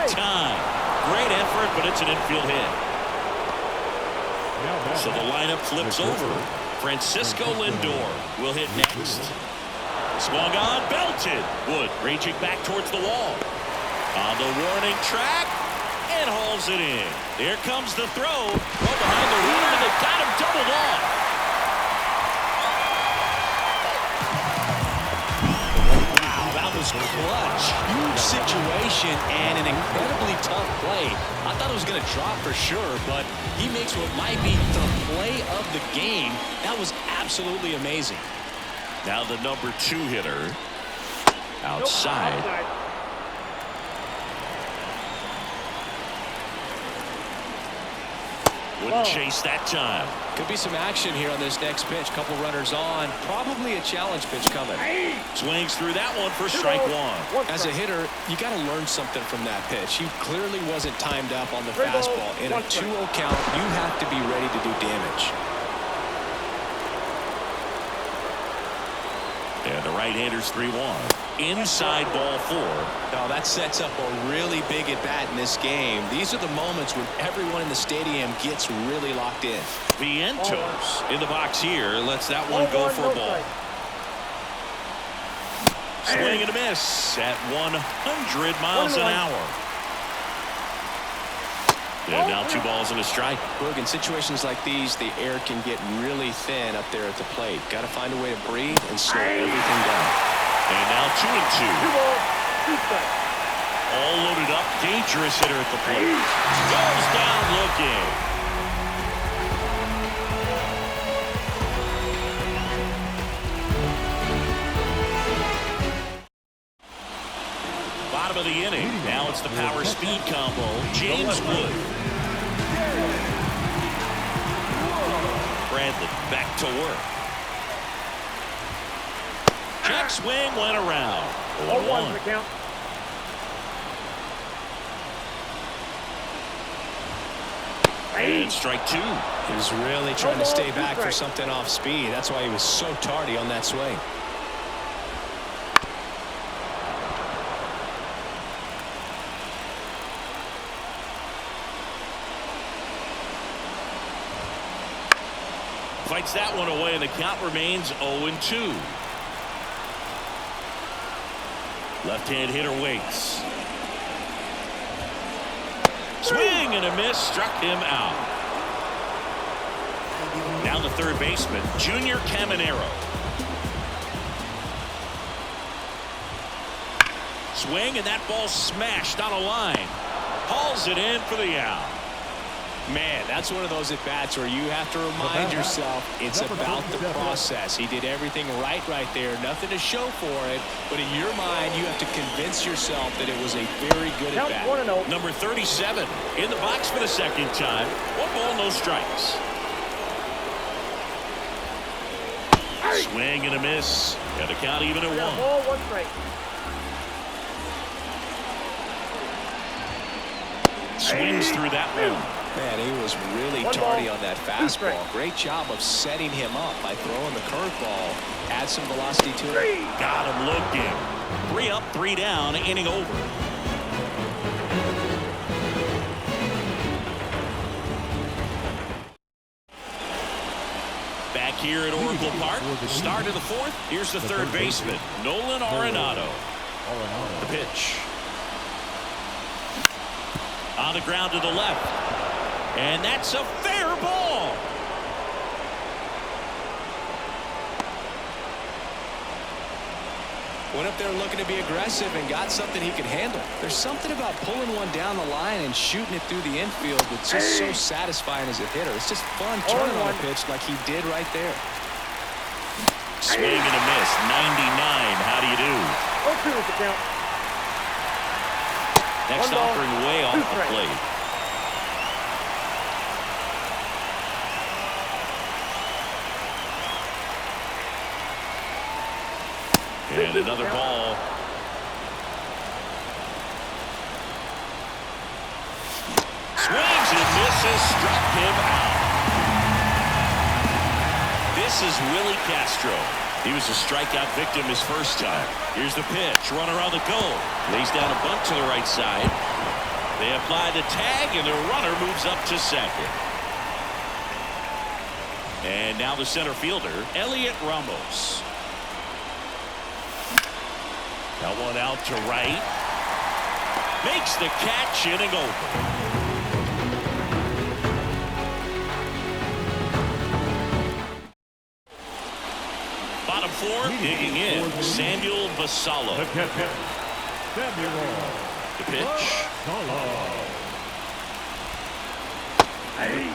time. Great effort, but it's an infield hit. So the lineup flips over. Francisco Lindor will hit next. Swung on, belted. Wood reaching back towards the wall. On the warning track, and hauls it in. Here comes the throw. Throw behind the runner, and they've got him doubled off. Wow, that was clutch. Huge situation and an incredibly tough play. I thought it was going to drop for sure, but he makes what might be the play of the game. That was absolutely amazing. Now the number 2 hitter outside. Wouldn't chase that time. Could be some action here on this next pitch. Couple runners on. Probably a challenge pitch coming. Swings through that one for strike 1. As a hitter, you got to learn something from that pitch. He clearly wasn't timed up on the fastball. In a 2-0 count, you have to be ready to do damage. And the right-hander's 3-1. Inside ball 4. Now that sets up a really big at-bat in this game. These are the moments when everyone in the stadium gets really locked in. Vientos in the box here. Lets that one go for a ball. Swing and a miss at 100 miles an hour. And now 2 balls and a strike. Look, in situations like these, the air can get really thin up there at the plate. Got to find a way to breathe and slow everything down. And now 2-2. 2 balls, 2 strikes. All loaded up, dangerous hitter at the plate. Goes down looking. Bottom of the inning. Now it's the power speed combo. James Wood. Bradley back to work. Check swing went around. 0-1 for the count. And strike 2. He was really trying to stay back for something off speed. That's why he was so tardy on that swing. Fights that one away, and the count remains 0-2. Left-hand hitter waits. Swing and a miss, struck him out. Now the third baseman, Junior Caminero. Swing, and that ball smashed on a line. Hauls it in for the out. Man, that's one of those at-bats where you have to remind yourself it's about the process. He did everything right there. Nothing to show for it. But in your mind, you have to convince yourself that it was a very good at-bat. Number 37 in the box for the second time. 1 ball, no strikes. Swing and a miss. Got the count even at 1. 1 ball, 1 strike. Swings through that one. Man, he was really tardy on that fastball. Great job of setting him up by throwing the curveball. Add some velocity to it. Got him looking. 3 up, 3 down, inning over. Back here at Oracle Park, start of the 4th. Here's the third baseman, Nolan Arenado. The pitch. On the ground to the left. And that's a fair ball. Went up there looking to be aggressive and got something he could handle. There's something about pulling one down the line and shooting it through the infield that's just so satisfying as a hitter. It's just fun turning on a pitch like he did right there. Swing and a miss. 99. How do you do? 0-2 is the count. Next offering way off the plate. And another ball. Swings and misses, struck him out. This is Willie Castro. He was a strikeout victim his first time. Here's the pitch. Runner on the goal. Lays down a bunt to the right side. They apply the tag, and the runner moves up to second. And now the center fielder, Elliot Ramos. That one out to right. Makes the catch, inning over. Bottom four, digging in, Samuel Vassallo. The pitch.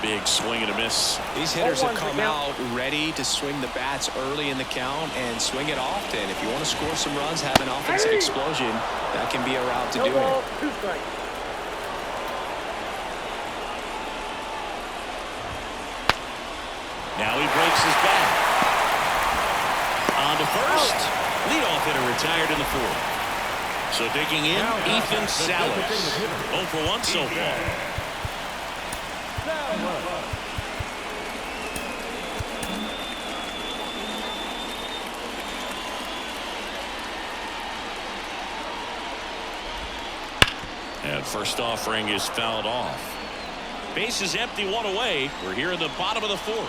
Big swing and a miss. These hitters have come out ready to swing the bats early in the count and swing it often. If you want to score some runs, have an offensive explosion, that can be a route to doing it. 2 strikes. Now he breaks his back. On to first. Leadoff hitter retired in the fourth. So digging in, Ethan Salas. 0 for 1 so far. And first offering is fouled off. Base is empty, 1 away. We're here in the bottom of the fourth.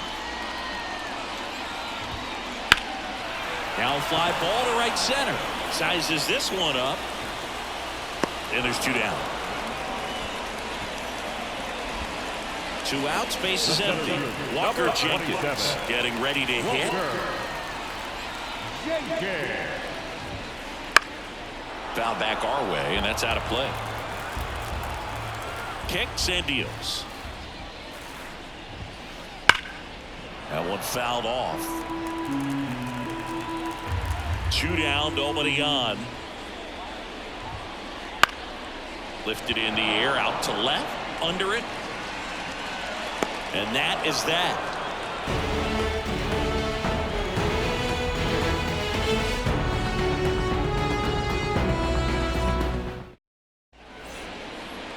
Now fly ball to right center. Sizes this one up. And there's 2 down. 2 outs, base is empty. Walker Jenkins getting ready to hit. Foul back our way, and that's out of play. Kicks and deals. That one fouled off. 2 down, nobody on. Lifted in the air, out to left, under it. And that is that.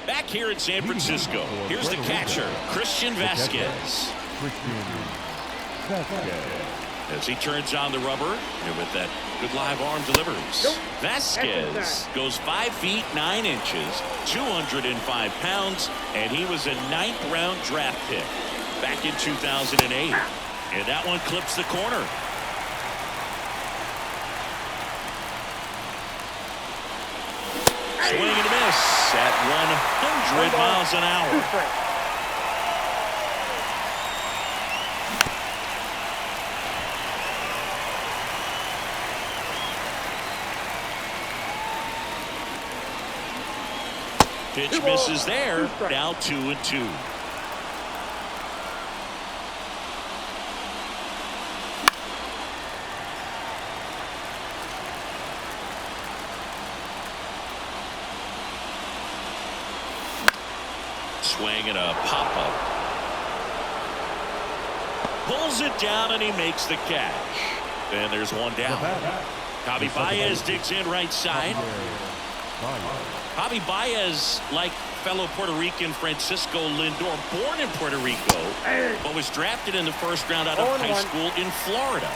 Back here in San Francisco, here's the catcher, Christian Vasquez. As he turns on the rubber, and with that good live arm delivers. Vasquez goes 5 feet 9 inches, 205 pounds, and he was a 9th-round draft pick back in 2008. And that one clips the corner. Swing and a miss at 100 miles an hour. 2 strikes. Pitch misses there. Now 2-2. Swing and a pop-up. Pulls it down and he makes the catch. And there's 1 down. Javi Baez digs in right side. Javi Baez, like fellow Puerto Rican Francisco Lindor, born in Puerto Rico, but was drafted in the first round out of high school in Florida.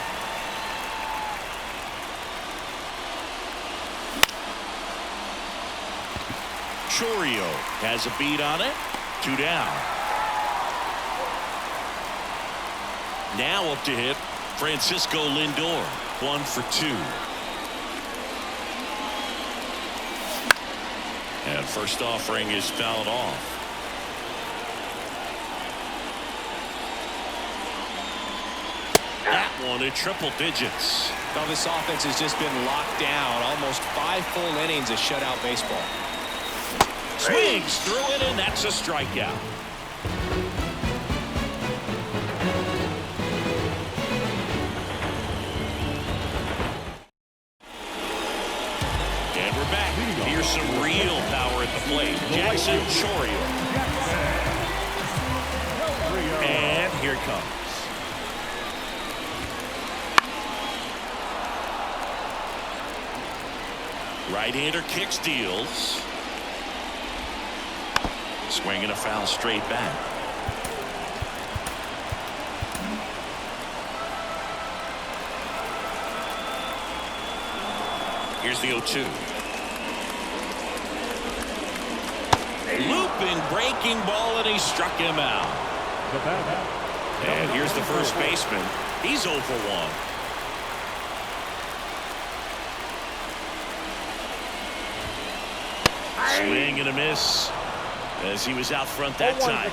Chorio has a beat on it. 2 down. Now up to hit Francisco Lindor. 1 for 2. And first offering is fouled off. That one in triple digits. Well, this offense has just been locked down. Almost 5 full innings of shutout baseball. Swings through it, and that's a strikeout. And we're back. Here's some real power at the plate. Jackson Chorio. And here it comes. Right-hander kicks, deals. Swinging a foul straight back. Here's the 0-2. Leaping, breaking ball, and he struck him out. And here's the first baseman. He's 0 for 1. Swing and a miss as he was out front that time.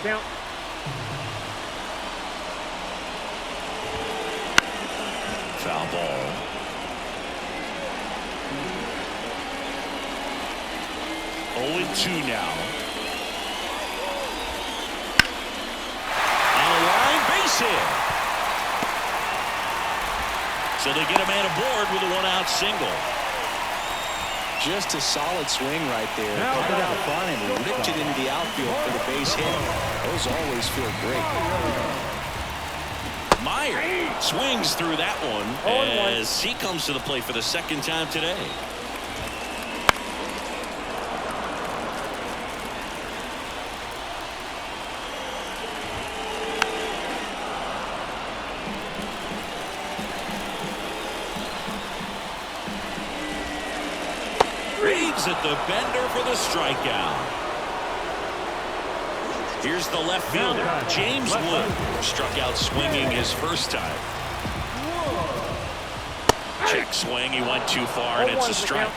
Foul ball. Oh, and 2 now. On a line, base hit. So they get a man aboard with a 1-out single. Just a solid swing right there. Put it out front and ripped it into the outfield for the base hit. Those always feel great. Meyer swings through that one as he comes to the plate for the second time today. Reeves at the bender for the strikeout. Here's the left fielder, James Wood. Struck out swinging his first time. Check swing. He went too far, and it's a strike.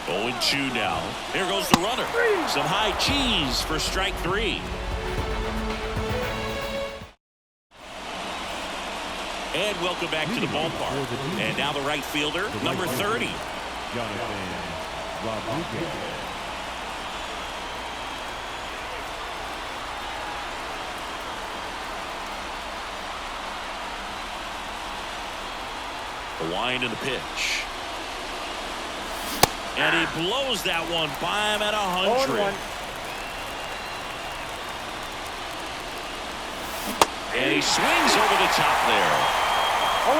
Oh, and 2 now. There goes the runner. Some high cheese for strike 3. And welcome back to the ballpark. And now the right fielder, number 30. The wind and the pitch. And he blows that one by him at 100. And he swings over the top there. 0-2.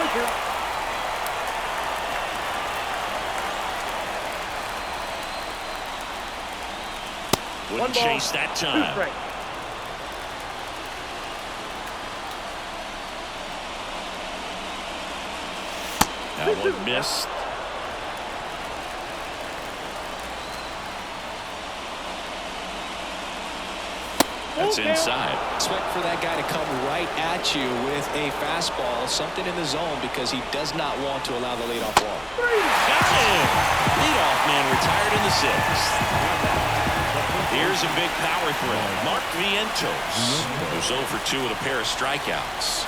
Wouldn't chase that time. That one missed. That's inside. Expect for that guy to come right at you with a fastball, something in the zone, because he does not want to allow the leadoff walk. That's it. Leadoff man retired in the 6th. Here's a big power threat. Mark Vientos, who's 0 for 2 with a pair of strikeouts.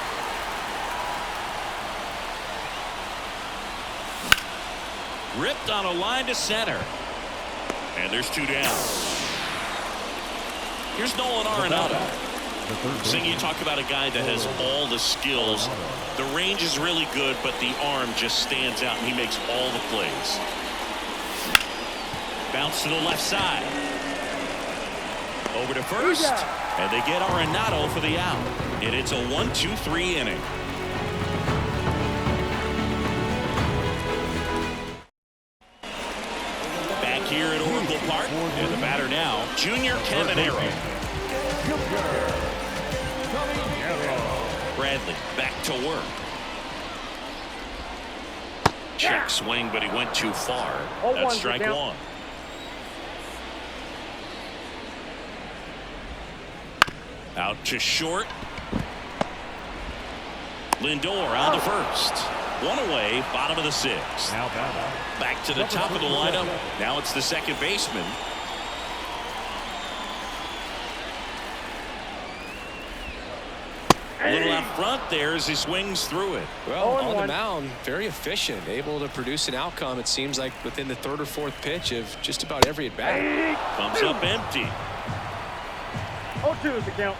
Ripped on a line to center. And there's 2 down. Here's Nolan Arenado. Seeing you talk about a guy that has all the skills. The range is really good, but the arm just stands out, and he makes all the plays. Bounce to the left side. Over to first, and they get Arenado for the out. And it's a 1-2-3 inning. Here at Oracle Park, and the batter now, Junior Caminero. Bradley back to work. Check swing, but he went too far. That's strike 1. Out to short. Lindor on the first. 1 away, bottom of the 6th. Back to the top of the lineup. Now it's the second baseman. A little out front there as he swings through it. Well, on the mound, very efficient, able to produce an outcome, it seems like, within the 3rd or 4th pitch of just about every at-bat. Comes up empty. 0-2 is the count.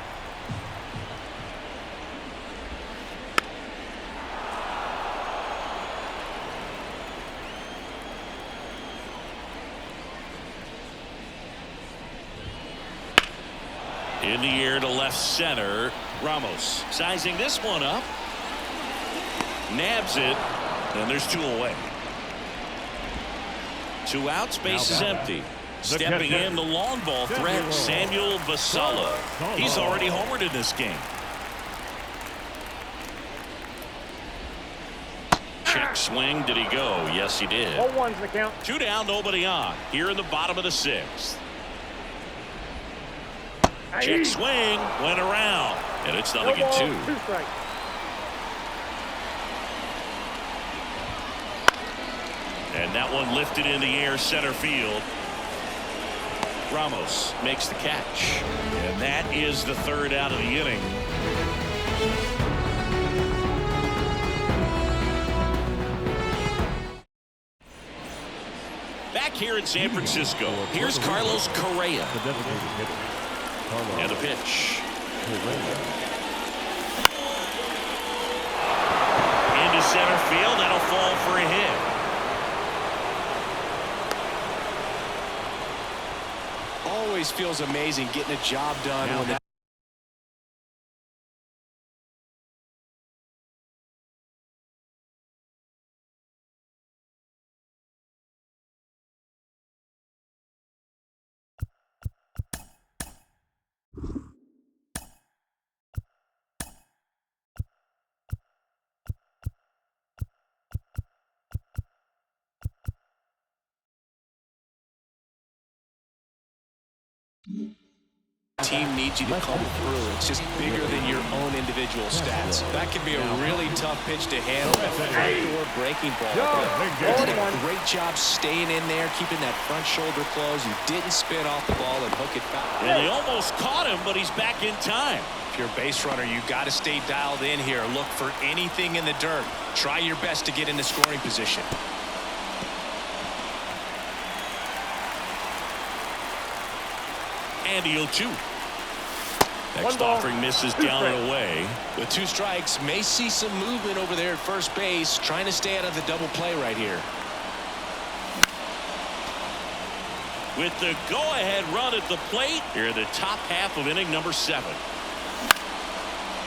In the air to left center. Ramos sizing this one up. Nabs it. And there's 2 away. 2 outs. Base is empty. Stepping in the long ball threat, Samuel Vassallo. He's already homered in this game. Check swing. Did he go? Yes, he did. 0-1's the count. 2 down, nobody on. Here in the bottom of the 6th. Check swing. Went around. And it's 0-2. 2 strikes. And that one lifted in the air center field. Ramos makes the catch. And that is the 3rd out of the inning. Back here in San Francisco, here's Carlos Correa. And the pitch. Into center field. That'll fall for a hit. Always feels amazing getting a job done when the team needs you to come through. It's just bigger than your own individual stats. That could be a really tough pitch to handle. That front-door breaking ball. He did a great job staying in there, keeping that front shoulder closed. You didn't spin off the ball and hook it back. And they almost caught him, but he's back in time. If you're a base runner, you got to stay dialed in here. Look for anything in the dirt. Try your best to get in the scoring position. And the 0-2. Next offering misses down and away. With 2 strikes, may see some movement over there at first base, trying to stay out of the double play right here. With the go-ahead run at the plate here in the top half of inning number 7.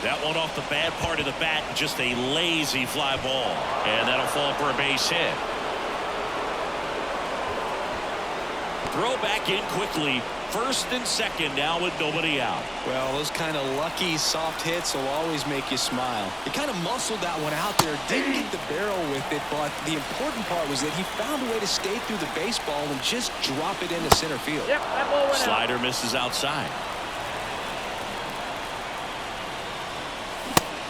That one off the bad part of the bat, just a lazy fly ball. And that'll fall for a base hit. Throw back in quickly. 1st and 2nd now with nobody out. Well, those kind of lucky soft hits will always make you smile. He kind of muscled that one out there, didn't get the barrel with it, but the important part was that he found a way to skate through the baseball and just drop it into center field. Yep, that ball went Slider out. misses outside.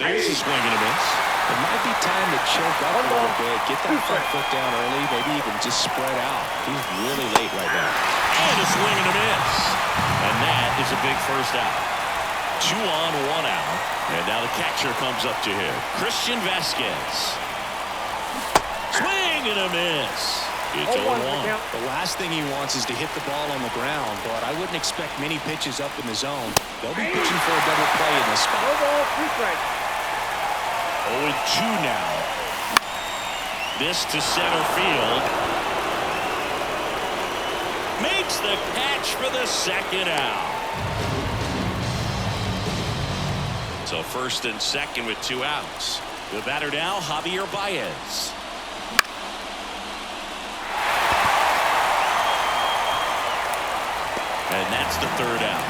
There's a swing and a miss. It might be time to choke up a little bit, get that front foot down early, maybe even just spread out. He's really late right now. And a swing and a miss. And that is a big first out. 2 on, 1 out. And now the catcher comes up to him. Christian Vasquez. Swing and a miss. It's 0-1. The last thing he wants is to hit the ball on the ground, but I wouldn't expect many pitches up in the zone. They'll be pitching for a double play in this spot. 2 strikes. 0-2 now. This to center field. Makes the catch for the 2nd out. So 1st and 2nd with 2 outs. The batter now, Javier Baez. And that's the 3rd out.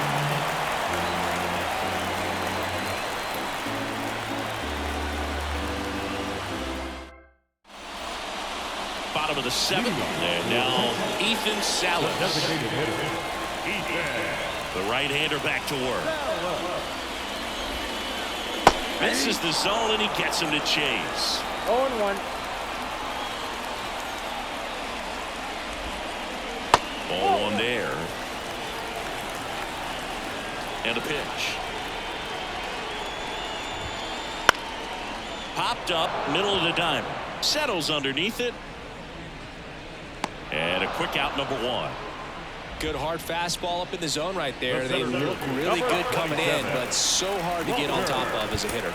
Bottom of the 7th. And now Ethan Salas. The right-hander back to work. Misses the zone and he gets him to chase. 0-1. 0-1 there. And a pitch. Popped up, middle of the diamond. Settles underneath it. And a quick out, number 1. Good hard fastball up in the zone right there. They look really good coming in, but so hard to get on top of as a hitter.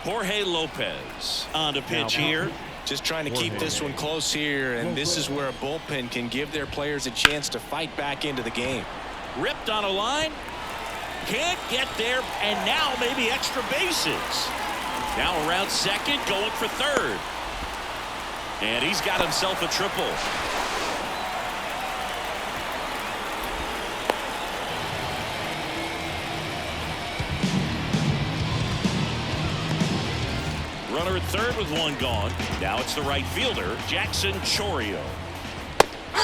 Jorge Lopez on the pitch here. Just trying to keep this one close here, and this is where a bullpen can give their players a chance to fight back into the game. Ripped on a line. Can't get there, and now maybe extra bases. Now around 2nd, going for 3rd. And he's got himself a triple. Runner at third with one gone. Now it's the right fielder, Jackson Chourio.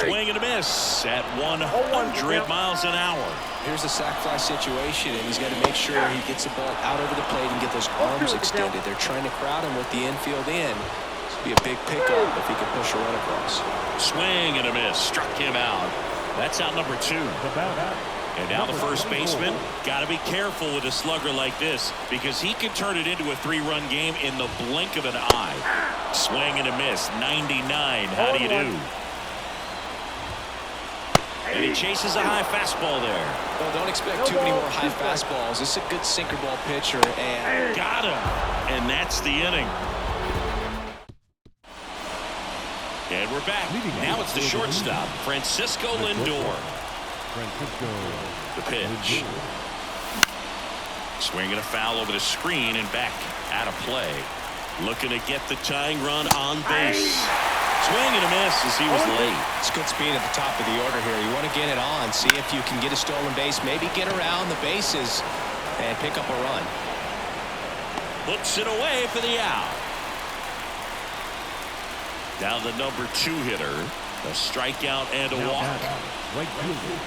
Swing and a miss at 100 miles an hour. Here's the sac fly situation, and he's got to make sure he gets the ball out over the plate and get those arms extended. They're trying to crowd him with the infield in. This would be a big pickup if he can push a run across. Swing and a miss. Struck him out. That's out number 2. And now the first baseman got to be careful with a slugger like this because he can turn it into a 3-run game in the blink of an eye. Swing and a miss. 99. How do you do? And he chases a high fastball there. Well, don't expect too many more high fastballs. This is a good sinker ball pitcher, and got him. And that's the inning. And we're back. Now it's the shortstop, Francisco Lindor. The pitch. Swinging a foul over the screen and back out of play. Looking to get the tying run on base. Swing and a miss as he was late. It's good speed at the top of the order here. You want to get it on, see if you can get a stolen base, maybe get around the bases and pick up a run. Puts it away for the out. Down the number 2 hitter. A strikeout and a walk. Right fielder,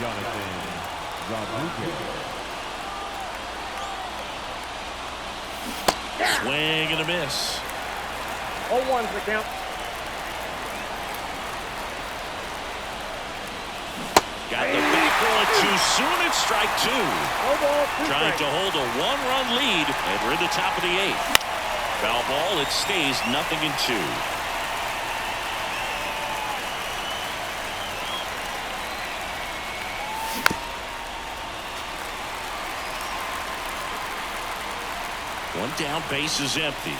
Jonathan Rodriguez. Swing and a miss. 0-1's the count. Got the back going too soon. It's strike 2. No ball, 2 Trying strikes. to hold a 1-run lead, and we're in the top of the 8th. Foul ball. It stays 0-2. One down, base is empty.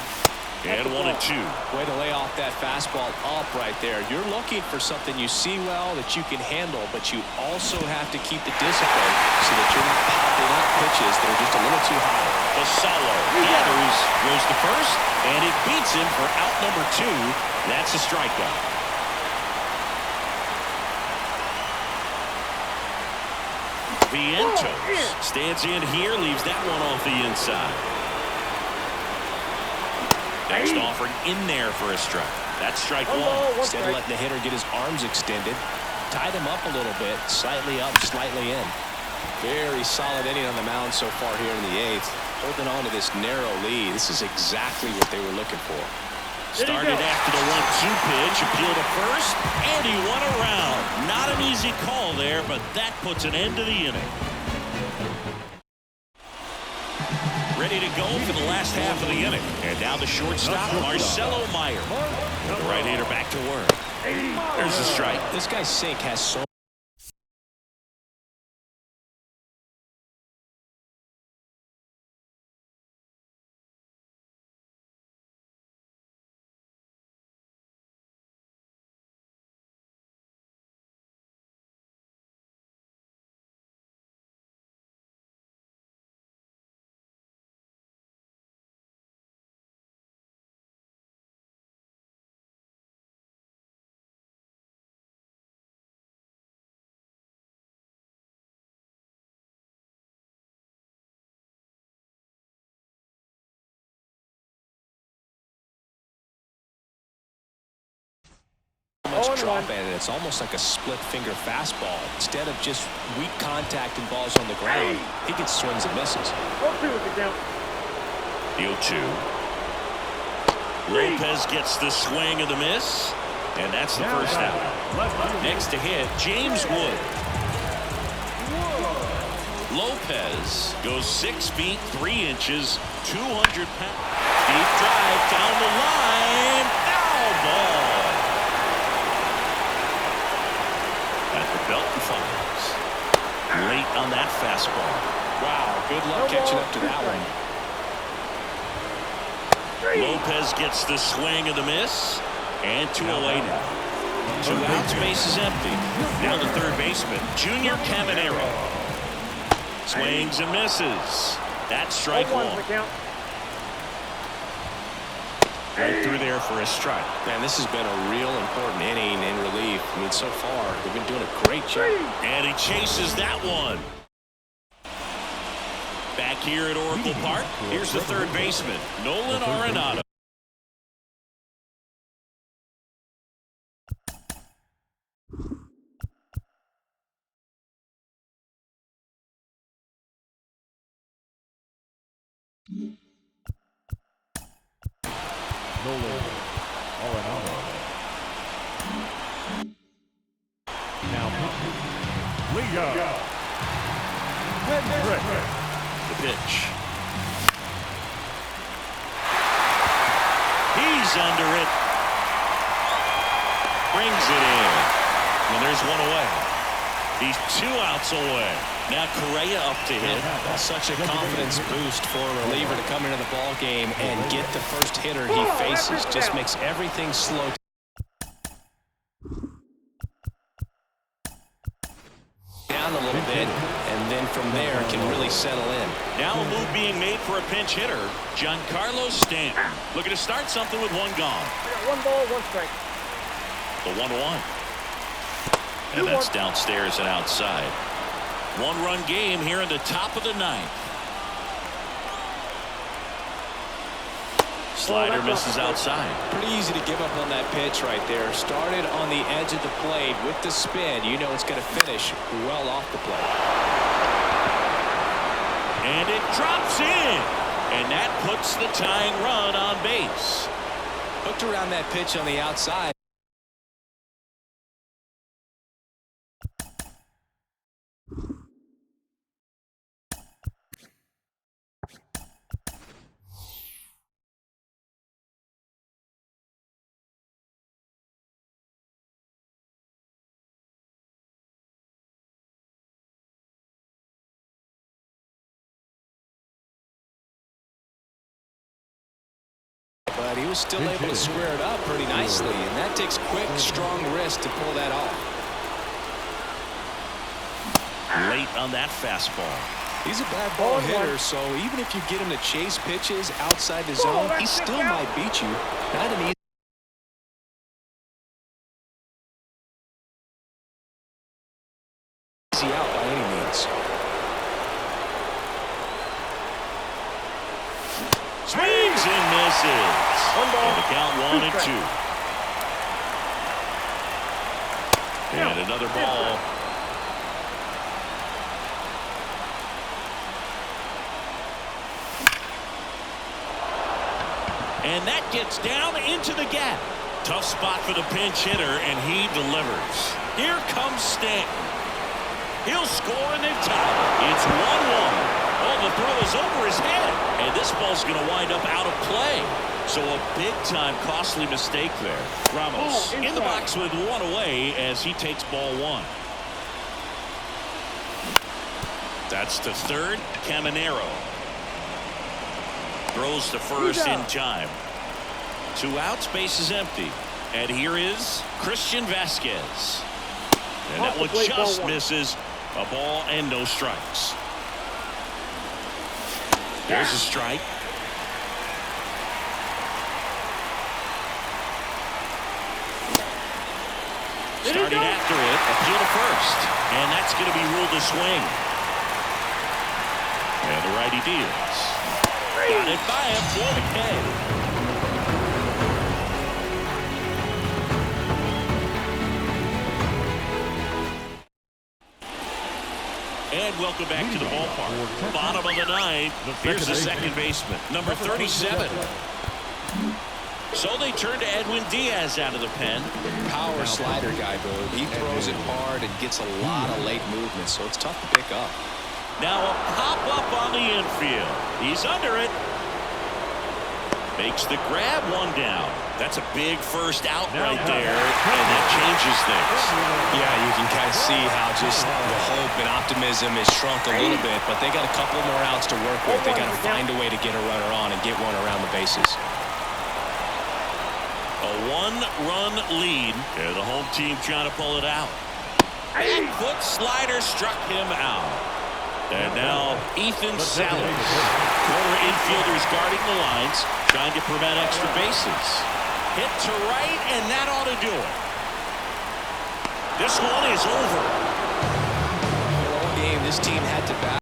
And 1-2. Way to lay off that fastball up right there. You're looking for something you see well that you can handle, but you also have to keep the discipline so that you're not popping up pitches that are just a little too high. Basallo gathers, goes to first, and it beats him for out number 2. That's a strikeout. Vientos stands in here, leaves that one off the inside. Next offering in there for a strike. That's strike 1. Instead of letting the hitter get his arms extended, tied him up a little bit, slightly up, slightly in. Very solid inning on the mound so far here in the 8th. Holding on to this narrow lead. This is exactly what they were looking for. Started after the 1-2 pitch, appealed to first, and he won around. Not an easy call there, but that puts an end to the inning. Ready to go for the last half of the inning. And now the shortstop, Marcelo Meyer. The right-hander back to work. There's a strike. This guy's sink has so much drop at it. It's almost like a split finger fastball. Instead of just weak contact and balls on the ground, he gets swings and misses. 0-2 is the count. The 0-2. Lopez gets the swing and the miss. And that's the first out. Next to hit, James Wood. Lopez goes 6 feet 3 inches, 200 pounds. Deep drive down the line. Foul ball. At the belt and fires. Late on that fastball. Wow, good luck catching up to that one. Lopez gets the swing and the miss. And 2 away now. 2 outs, base is empty. Now the third baseman, Junior Caminero. Swings and misses. That's strike 1. Right through there for a strike. Man, this has been a real important inning in relief. I mean, so far, they've been doing a great job. And he chases that one. Back here at Oracle Park, here's the third baseman, Nolan Arenado. Nolan Arenado. Now Liga. The pitch. He's under it. Brings it in. And there's one away. He's 2 outs away. Now Correa up to hit. Such a confidence boost for a reliever to come into the ball game and get the first hitter he faces. Just makes everything slow down a little bit, and then from there can really settle in. Now a move being made for a pinch hitter, Giancarlo Stanton. Looking to start something with 1 gone. I got 1 ball, 1 strike. The 1-1. And that's downstairs and outside. 1-run game here in the top of the 9th. Slider misses outside. Pretty easy to give up on that pitch right there. Started on the edge of the plate with the spin. You know it's going to finish well off the plate. And it drops in. And that puts the tying run on base. Hooked around that pitch on the outside. But he was still able to square it up pretty nicely, and that takes quick, strong wrist to pull that off. Late on that fastball. He's a bad ball hitter, so even if you get him to chase pitches outside the zone, he still might beat you. Not an easy out by any means. Swings and misses. 1 ball. And the count 1 and 2. And another ball. And that gets down into the gap. Tough spot for the pinch hitter, and he delivers. Here comes Stanton. He'll score and then tie. It's 1-1. Oh, the throw is over his head. And this ball's going to wind up out of play. So a big-time costly mistake there. Ramos in the box with 1 away as he takes ball 1. That's to third. Caminero throws to first in time. 2 outs, base is empty. And here is Christian Vasquez. And that one just misses. A ball and no strikes. There's a strike. Starting after it, appeal to first. And that's going to be ruled a swing. And the righty deals. Got it by him for the K. And welcome back to the ballpark. Bottom of the 9th. Here's the second baseman, number 37. So they turn to Edwin Diaz out of the pen. Power slider guy, Bo. He throws it hard and gets a lot of late movement, so it's tough to pick up. Now a pop-up on the infield. He's under it. Makes the grab, 1 down. That's a big first out right there, and that changes things. Yeah, you can kind of see how just the hope and optimism is shrunk a little bit, but they got a couple more outs to work with. They got to find a way to get a runner on and get one around the bases. A 1-run lead. Yeah, the home team trying to pull it out. Back foot slider struck him out. And now Ethan Salas. Corner infielders guarding the lines, trying to prevent extra bases. Hit to right, and that ought to do it. This one is over. All game, this team had to bat.